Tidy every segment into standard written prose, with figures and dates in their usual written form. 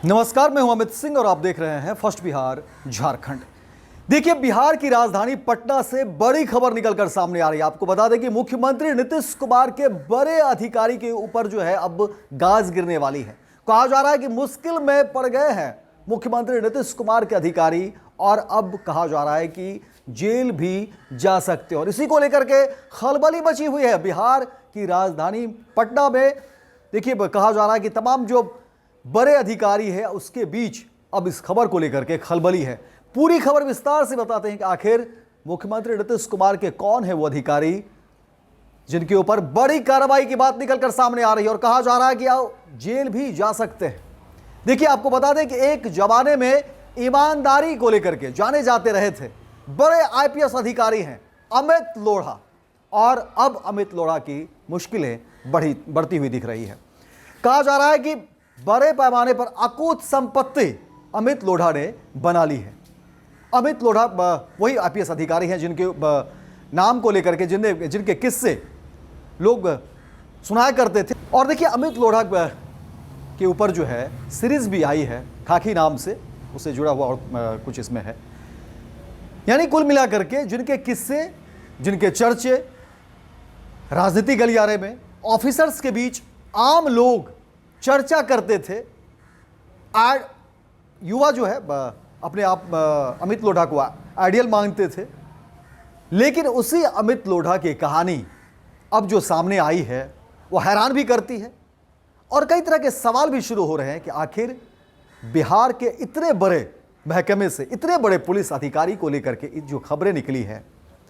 नमस्कार, मैं हूं अमित सिंह और आप देख रहे हैं फर्स्ट बिहार झारखंड। देखिए, बिहार की राजधानी पटना से बड़ी खबर निकलकर सामने आ रही है। आपको बता दें कि मुख्यमंत्री नीतीश कुमार के बड़े अधिकारी के ऊपर जो है अब गाज गिरने वाली है। कहा जा रहा है कि मुश्किल में पड़ गए हैं मुख्यमंत्री नीतीश कुमार के अधिकारी और अब कहा जा रहा है कि जेल भी जा सकते हैं। और इसी को लेकर के खलबली मची हुई है बिहार की राजधानी पटना में। देखिए, कहा जा रहा है कि तमाम जो बड़े अधिकारी है उसके बीच अब इस खबर को लेकर के खलबली है। पूरी खबर विस्तार से बताते हैं कि आखिर मुख्यमंत्री नीतीश कुमार के कौन है वो अधिकारी जिनके ऊपर बड़ी कार्रवाई की बात निकलकर सामने आ रही है और कहा जा रहा है कि आओ जेल भी जा सकते हैं। देखिए, आपको बता दें कि एक जमाने में ईमानदारी को लेकर के जाने जाते रहे थे बड़े आईपीएस अधिकारी हैं अमित लोढ़ा, और अब अमित लोढ़ा की मुश्किलें बढ़ती हुई दिख रही है। कहा जा रहा है कि बड़े पैमाने पर अकूत संपत्ति अमित लोढ़ा ने बना ली है। अमित लोढ़ा वही आईपीएस अधिकारी हैं जिनके नाम को लेकर के जिनके किस्से लोग सुनाया करते थे। और देखिए, अमित लोढ़ा के ऊपर जो है सीरीज भी आई है खाकी नाम से, उससे जुड़ा हुआ और कुछ इसमें है। यानी कुल मिलाकर के जिनके किस्से, जिनके चर्चे राजनीतिक गलियारे में ऑफिसर्स के बीच आम लोग चर्चा करते थे। युवा जो है अपने आप अमित लोढ़ा को आइडियल मांगते थे, लेकिन उसी अमित लोढ़ा की कहानी अब जो सामने आई है वो हैरान भी करती है और कई तरह के सवाल भी शुरू हो रहे हैं कि आखिर बिहार के इतने बड़े महकमे से इतने बड़े पुलिस अधिकारी को लेकर के जो खबरें निकली है,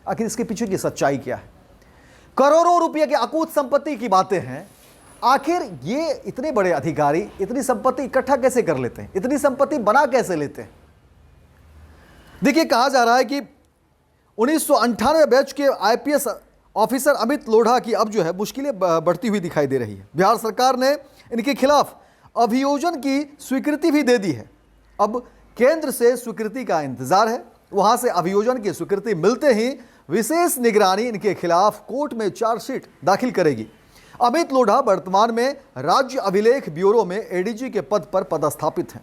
आखिर इसके पीछे की सच्चाई क्या है। करोड़ों रुपए की अकूत संपत्ति की बातें हैं। आखिर ये इतने बड़े अधिकारी इतनी संपत्ति इकट्ठा कैसे कर लेते हैं, इतनी संपत्ति बना कैसे लेते हैं। देखिए, कहा जा रहा है कि 1998 बैच के आईपीएस ऑफिसर अमित लोढ़ा की अब जो है मुश्किलें बढ़ती हुई दिखाई दे रही है। बिहार सरकार ने इनके खिलाफ अभियोजन की स्वीकृति भी दे दी है। अब केंद्र से स्वीकृति का इंतजार है। वहां से अभियोजन की स्वीकृति मिलते ही विशेष निगरानी इनके खिलाफ कोर्ट में चार्जशीट दाखिल करेगी। अमित लोढ़ा वर्तमान में राज्य अभिलेख ब्यूरो में एडीजी के पद पर पदस्थापित हैं।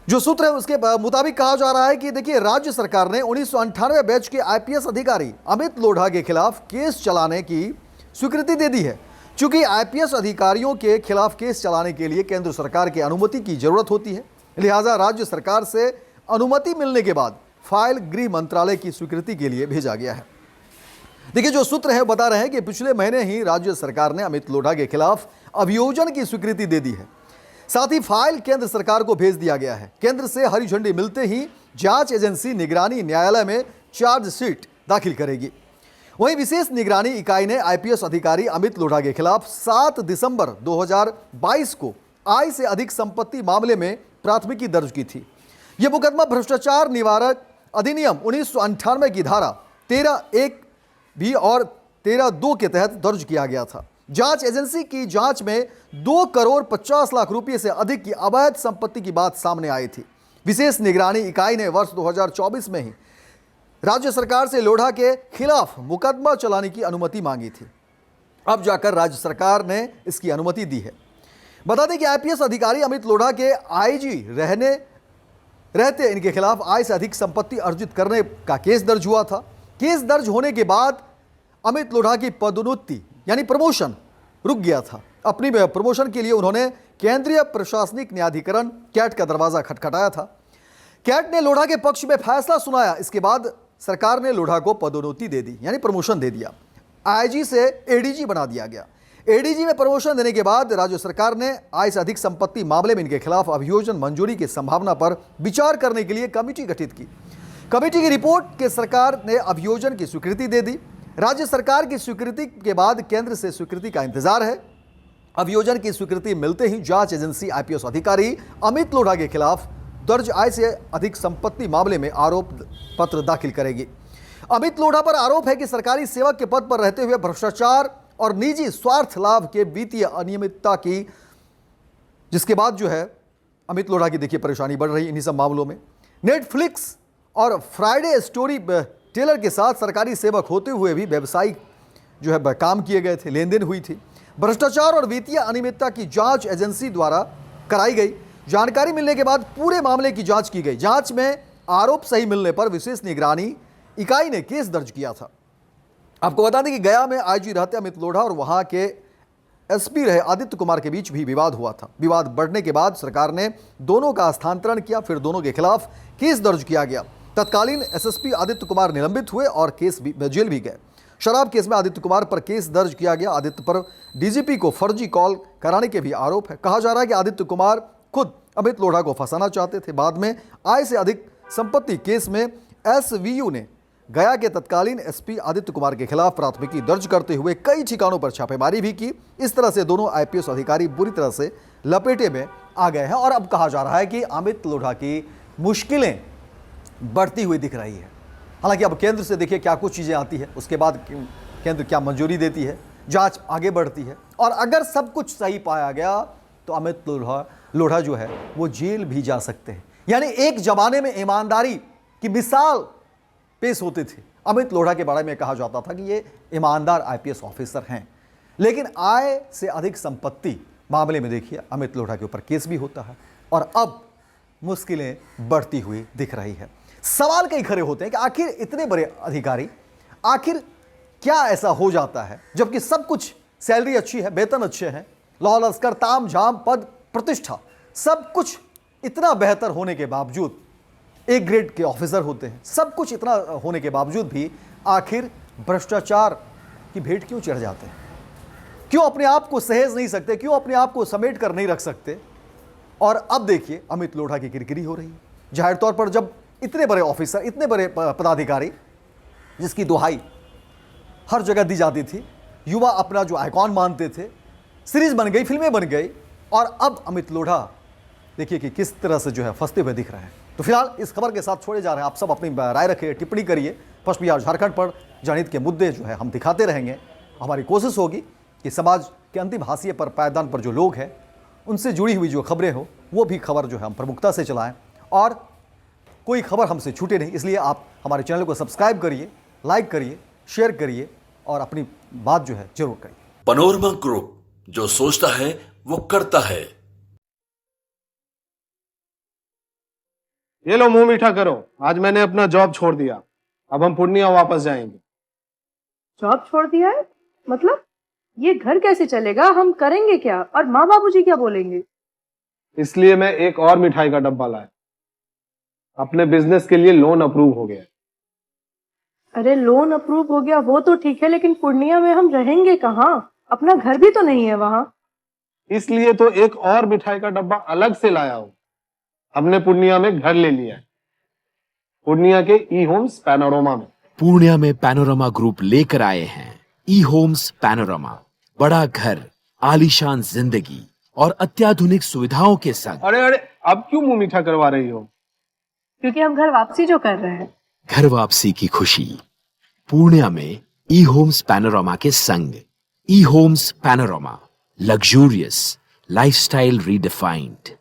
जो सूत्र है उसके मुताबिक कहा जा रहा है कि देखिए, राज्य सरकार ने 1998 बैच के आईपीएस अधिकारी अमित लोढ़ा के खिलाफ केस चलाने की स्वीकृति दे दी है। चूंकि आईपीएस अधिकारियों के खिलाफ केस चलाने के लिए केंद्र सरकार की अनुमति की जरूरत होती है, लिहाजा राज्य सरकार से अनुमति मिलने के बाद फाइल गृह मंत्रालय की स्वीकृति के लिए भेजा गया है। देखिए, जो सूत्र है बता रहे हैं कि पिछले महीने ही राज्य सरकार ने अमित लोढ़ा के खिलाफ अभियोजन की स्वीकृति दे दी है। साथ ही फाइल केंद्र सरकार को भेज दिया गया है। केंद्र से हरी झंडी मिलते ही जांच एजेंसी निगरानी न्यायालय में चार्जशीट दाखिल करेगी। वहीं विशेष निगरानी इकाई ने आईपीएस अधिकारी अमित लोढ़ा के खिलाफ 7 दिसंबर 2022 को आय से अधिक संपत्ति मामले में प्राथमिकी दर्ज की थी। यह मुकदमा भ्रष्टाचार निवारक अधिनियम 1998 की धारा 13(1) भी और 13(2) के तहत दर्ज किया गया था। जांच एजेंसी की जांच में 2 करोड़ 50 लाख रुपए से अधिक की अवैध संपत्ति की बात सामने आई थी। विशेष निगरानी इकाई ने वर्ष 2024 में ही राज्य सरकार से लोढ़ा के खिलाफ मुकदमा चलाने की अनुमति मांगी थी। अब जाकर राज्य सरकार ने इसकी अनुमति दी है। बता दें कि आईपीएस अधिकारी अमित लोढ़ा के आईजी रहते इनके खिलाफ आय से अधिक संपत्ति अर्जित करने का केस दर्ज हुआ था। केस दर्ज होने के बाद अमित लोढ़ा की पदोन्नति यानी प्रमोशन रुक गया था। अपनी प्रमोशन के लिए उन्होंने केंद्रीय प्रशासनिक न्यायाधिकरण कैट का दरवाजा खटखटाया था। कैट ने लोढ़ा के पक्ष में फैसला सुनाया। इसके बाद सरकार ने लोढ़ा को पदोन्नति दे दी यानी प्रमोशन दे दिया। आईजी से एडीजी बना दिया गया। एडीजी में प्रमोशन देने के बाद राज्य सरकार ने आय से अधिक संपत्ति मामले में इनके खिलाफ अभियोजन मंजूरी की संभावना पर विचार करने के लिए कमेटी गठित की। कमेटी की रिपोर्ट के सरकार ने अभियोजन की स्वीकृति दे दी। राज्य सरकार की स्वीकृति के बाद केंद्र से स्वीकृति का इंतजार है। अभियोजन की स्वीकृति मिलते ही जांच एजेंसी आईपीएस अधिकारी अमित लोढ़ा के खिलाफ दर्ज आय से अधिक संपत्ति मामले में आरोप पत्र दाखिल करेगी। अमित लोढ़ा पर आरोप है कि सरकारी सेवक के पद पर रहते हुए भ्रष्टाचार और निजी स्वार्थ लाभ के वित्तीय अनियमितता की, जिसके बाद जो है अमित लोढ़ा की देखिए परेशानी बढ़ रही इन्हीं सब मामलों में। नेटफ्लिक्स और फ्राइडे स्टोरी टेलर के साथ सरकारी सेवक होते हुए भी व्यवसायिक जो है काम किए गए थे, लेन देन हुई थी। भ्रष्टाचार और वित्तीय अनियमितता की जांच एजेंसी द्वारा कराई गई। जानकारी मिलने के बाद पूरे मामले की जांच की गई। जांच में आरोप सही मिलने पर विशेष निगरानी इकाई ने केस दर्ज किया था। आपको बता दें कि गया में आईजी रहते अमित लोढ़ा और वहां के एसपी रहे आदित्य कुमार के बीच भी विवाद हुआ था। विवाद बढ़ने के बाद सरकार ने दोनों का स्थानांतरण किया, फिर दोनों के खिलाफ केस दर्ज किया गया। तत्कालीन एसएसपी आदित्य कुमार निलंबित हुए और जेल भी गए। शराब केस में आदित्य कुमार पर केस दर्ज किया गया। आदित्य पर डीजीपी को फर्जी कॉल कराने के भी आरोप है। कहा जा रहा है कि आदित्य कुमार खुद अमित लोढ़ा को फंसाना चाहते थे। बाद में आय से अधिक संपत्ति केस में एसवीयू ने गया के तत्कालीन एसपी आदित्य कुमार के खिलाफ प्राथमिकी दर्ज करते हुए कई ठिकानों पर छापेमारी भी की। इस तरह से दोनों आईपीएस अधिकारी बुरी तरह से लपेटे में आ गए हैं और अब कहा जा रहा है कि अमित लोढ़ा की मुश्किलें बढ़ती हुई दिख रही है। हालांकि अब केंद्र से देखिए क्या कुछ चीज़ें आती है, उसके बाद केंद्र क्या मंजूरी देती है, जांच आगे बढ़ती है और अगर सब कुछ सही पाया गया तो अमित लोढ़ा जो है वो जेल भी जा सकते हैं। यानी एक जमाने में ईमानदारी की मिसाल पेश होते थे। अमित लोढ़ा के बारे में कहा जाता था कि ये ईमानदार आईपीएस ऑफिसर हैं, लेकिन आय से अधिक संपत्ति मामले में देखिए अमित लोढ़ा के ऊपर केस भी होता है और अब मुश्किलें बढ़ती हुई दिख रही है। सवाल कई खड़े होते हैं कि आखिर इतने बड़े अधिकारी आखिर क्या ऐसा हो जाता है, जबकि सब कुछ सैलरी अच्छी है, वेतन अच्छे हैं, लॉ लश्कर ताम झाम पद प्रतिष्ठा सब कुछ इतना बेहतर होने के बावजूद एक ग्रेड के ऑफिसर होते हैं, सब कुछ इतना होने के बावजूद भी आखिर भ्रष्टाचार की भेंट क्यों चढ़ जाते हैं? क्यों अपने आप को सहेज नहीं सकते? क्यों अपने आप को समेट कर नहीं रख सकते? और अब देखिए अमित लोढ़ा की किरकिरी हो रही है। जाहिर तौर पर जब इतने बड़े ऑफिसर, इतने बड़े पदाधिकारी जिसकी दुहाई हर जगह दी जाती थी, युवा अपना जो आइकॉन मानते थे, सीरीज बन गई, फिल्में बन गई और अब अमित लोढ़ा देखिए कि किस तरह से जो है फंसते हुए दिख रहे हैं। तो फिलहाल इस खबर के साथ छोड़े जा रहे हैं। आप सब अपनी राय रखिए, टिप्पणी करिए। पश्चिम बिहार झारखंड पर जनहित के मुद्दे जो है हम दिखाते रहेंगे। हमारी कोशिश होगी कि समाज के अंतिम हाशिए पर, पायदान पर जो लोग हैं उनसे जुड़ी हुई जो खबरें हो वो भी खबर जो है हम प्रमुखता से चलाएं और कोई खबर हमसे छूटे नहीं। इसलिए आप हमारे चैनल को सब्सक्राइब करिए, लाइक करिए, शेयर करिए और अपनी बात जो है जरूर करिए। पैनोरमा ग्रुप, जो सोचता है वो करता है। ये लो मुंह मीठा करो, आज मैंने अपना जॉब छोड़ दिया। अब हम पूर्णिया वापस जाएंगे। जॉब छोड़ दिया है? मतलब ये घर कैसे चलेगा? हम करेंगे क्या और माँ बाबूजी क्या बोलेंगे? इसलिए मैं एक और मिठाई का डब्बा लाया। अपने बिजनेस के लिए लोन अप्रूव हो गया। अरे लोन अप्रूव हो गया वो तो ठीक है, लेकिन पूर्णिया में हम रहेंगे कहाँ? अपना घर भी तो नहीं है वहां। इसलिए तो एक और मिठाई का डब्बा अलग से लाया हूं। हमने पूर्णिया में घर ले लिया है, पूर्णिया के ई होम्स पैनोरमा में। पूर्णिया में पैनोरमा ग्रुप लेकर आए हैं ई होम्स पैनोरमा। बड़ा घर, आलीशान जिंदगी और अत्याधुनिक सुविधाओं के संग। अरे अरे, अब क्यों मुंह मीठा करवा रही हो? क्योंकि हम घर वापसी जो कर रहे हैं। घर वापसी की खुशी पूर्णिया में ई होम्स पैनोरमा के संग। ई homes panorama, luxurious lifestyle redefined.